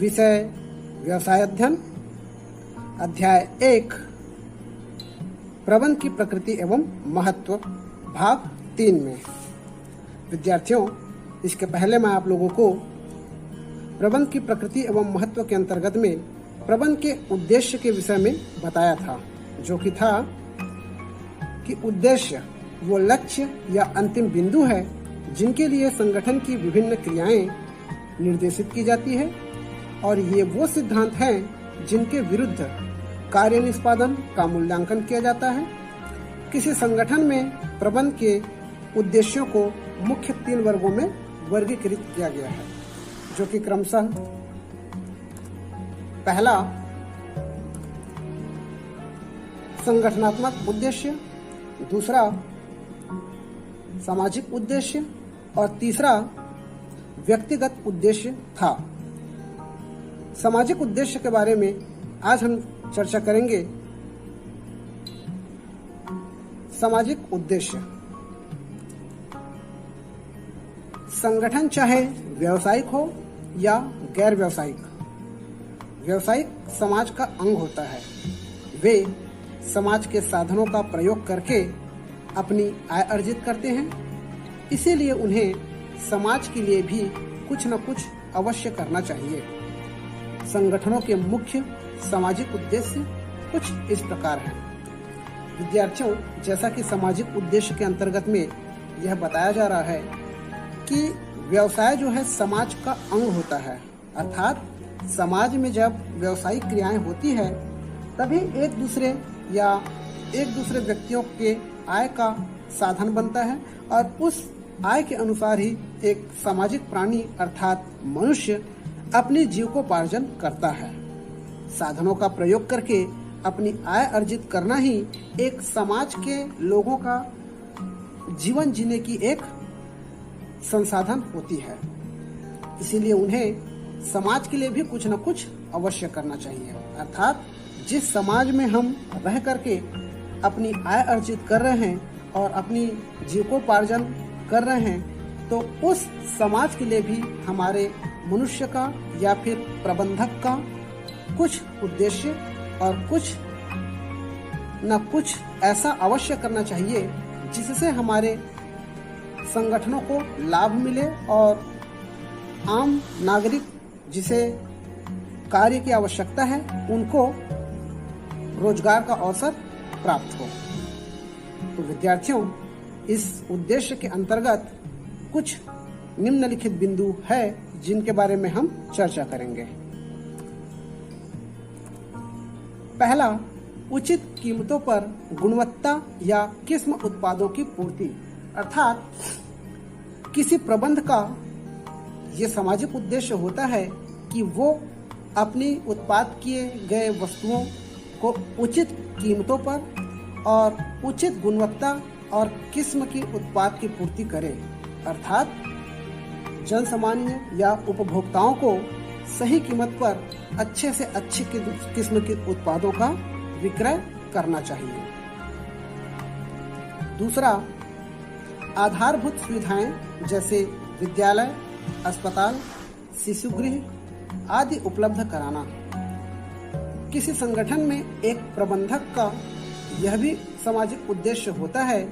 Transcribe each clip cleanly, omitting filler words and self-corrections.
विषय व्यवसाय अध्ययन, अध्याय 1 प्रबंध की प्रकृति एवं महत्व, भाग 3 में। विद्यार्थियों, इसके पहले मैं आप लोगों को प्रबंध की प्रकृति एवं महत्व के अंतर्गत में प्रबंध के उद्देश्य के विषय में बताया था, जो कि था कि उद्देश्य वो लक्ष्य या अंतिम बिंदु है जिनके लिए संगठन की विभिन्न क्रियाएं निर्देशित की जाती है, और ये वो सिद्धांत हैं जिनके विरुद्ध कार्य निष्पादन का मूल्यांकन किया जाता है। किसी संगठन में प्रबंध के उद्देश्यों को मुख्य 3 वर्गों में वर्गीकृत किया गया है, जो कि क्रमशः पहला संगठनात्मक उद्देश्य, दूसरा सामाजिक उद्देश्य और तीसरा व्यक्तिगत उद्देश्य था। सामाजिक उद्देश्य के बारे में आज हम चर्चा करेंगे। सामाजिक उद्देश्य, संगठन चाहे व्यावसायिक हो या गैर व्यावसायिक, व्यावसायिक समाज का अंग होता है। वे समाज के साधनों का प्रयोग करके अपनी आय अर्जित करते हैं, इसीलिए उन्हें समाज के लिए भी कुछ न कुछ अवश्य करना चाहिए। संगठनों के मुख्य सामाजिक उद्देश्य कुछ इस प्रकार हैं। विद्यार्थियों, जैसा कि सामाजिक उद्देश्य के अंतर्गत में यह बताया जा रहा है कि व्यवसाय जो है समाज का अंग होता है, अर्थात समाज में जब व्यावसायिक क्रियाएं होती है तभी एक दूसरे व्यक्तियों के आय का साधन बनता है, और उस आय के अनुसार ही एक सामाजिक प्राणी अर्थात मनुष्य अपनी जीविकोपार्जन करता है। साधनों का प्रयोग करके अपनी आय अर्जित करना ही एक समाज के लोगों का जीवन जीने की एक संसाधन होती है। इसीलिए उन्हें समाज के लिए भी कुछ न कुछ अवश्य करना चाहिए, अर्थात जिस समाज में हम रह करके अपनी आय अर्जित कर रहे हैं और अपनी जीविकोपार्जन कर रहे हैं, तो उस समाज के लिए भी हमारे मनुष्य का या फिर प्रबंधक का कुछ उद्देश्य और कुछ न कुछ ऐसा अवश्य करना चाहिए जिससे हमारे संगठनों को लाभ मिले और आम नागरिक जिसे कार्य की आवश्यकता है उनको रोजगार का अवसर प्राप्त हो। तो विद्यार्थियों, इस उद्देश्य के अंतर्गत कुछ निम्नलिखित बिंदु है जिनके बारे में हम चर्चा करेंगे। पहला, उचित कीमतों पर गुणवत्ता या किस्म उत्पादों की पूर्ति, अर्थात किसी प्रबंध का ये सामाजिक उद्देश्य होता है कि वो अपनी उत्पाद किए गए वस्तुओं को उचित कीमतों पर और उचित गुणवत्ता और किस्म की उत्पाद की पूर्ति करे, अर्थात जन सामान्य या उपभोक्ताओं को सही कीमत पर अच्छे से अच्छी किस्म के उत्पादों का विक्रय करना चाहिए। दूसरा, आधारभूत सुविधाएं जैसे विद्यालय, अस्पताल, शिशु गृह आदि उपलब्ध कराना। किसी संगठन में एक प्रबंधक का यह भी सामाजिक उद्देश्य होता है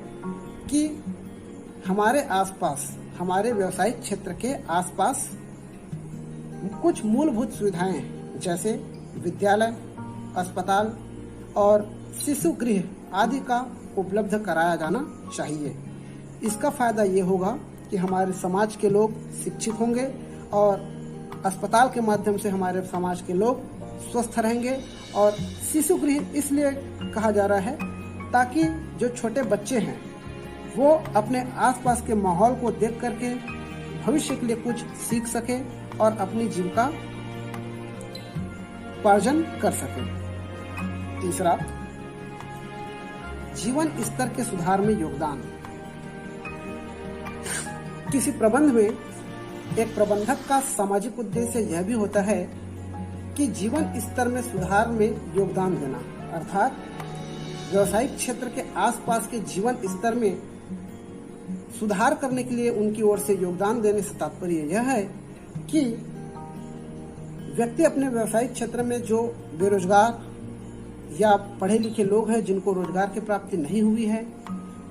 कि हमारे आसपास, हमारे व्यावसायिक क्षेत्र के आसपास कुछ मूलभूत सुविधाएं जैसे विद्यालय, अस्पताल और शिशु गृह आदि का उपलब्ध कराया जाना चाहिए। इसका फायदा ये होगा कि हमारे समाज के लोग शिक्षित होंगे और अस्पताल के माध्यम से हमारे समाज के लोग स्वस्थ रहेंगे। और शिशु गृह इसलिए कहा जा रहा है ताकि जो छोटे बच्चे हैं वो अपने आसपास के माहौल को देख करके भविष्य के लिए कुछ सीख सके और अपनी जीविका उपार्जन कर सके। तीसरा, जीवन स्तर के सुधार में योगदान। किसी प्रबंध में एक प्रबंधक का सामाजिक उद्देश्य यह भी होता है कि जीवन स्तर में सुधार में योगदान देना, अर्थात व्यवसायिक क्षेत्र के आसपास के जीवन स्तर में सुधार करने के लिए उनकी ओर से योगदान देने से तात्पर्य यह है कि व्यक्ति अपने व्यवसायिक क्षेत्र में जो बेरोजगार या पढ़े लिखे लोग हैं जिनको रोजगार की प्राप्ति नहीं हुई है,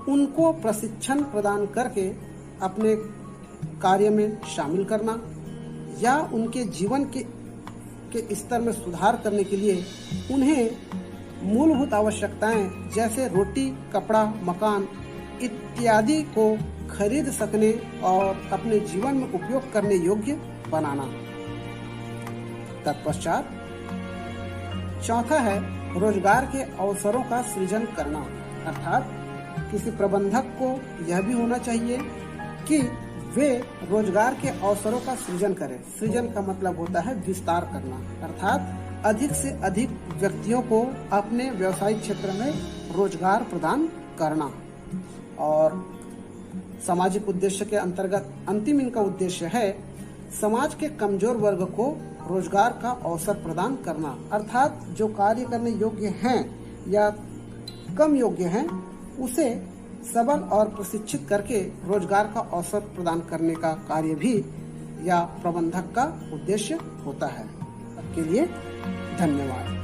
उनको प्रशिक्षण प्रदान करके अपने कार्य में शामिल करना या उनके जीवन के स्तर में सुधार करने के लिए उन्हें मूलभूत आवश्यकताएं जैसे रोटी, कपड़ा, मकान इत्यादि को खरीद सकने और अपने जीवन में उपयोग करने योग्य बनाना। तत्पश्चात चौथा है रोजगार के अवसरों का सृजन करना, अर्थात किसी प्रबंधक को यह भी होना चाहिए कि वे रोजगार के अवसरों का सृजन करें। सृजन का मतलब होता है विस्तार करना, अर्थात अधिक से अधिक व्यक्तियों को अपने व्यवसायिक क्षेत्र में रोजगार प्रदान करना। और सामाजिक उद्देश्य के अंतर्गत अंतिम इनका उद्देश्य है समाज के कमजोर वर्ग को रोजगार का अवसर प्रदान करना, अर्थात जो कार्य करने योग्य हैं या कम योग्य हैं उसे सबल और प्रशिक्षित करके रोजगार का अवसर प्रदान करने का कार्य भी या प्रबंधक का उद्देश्य होता है। तब के लिए धन्यवाद।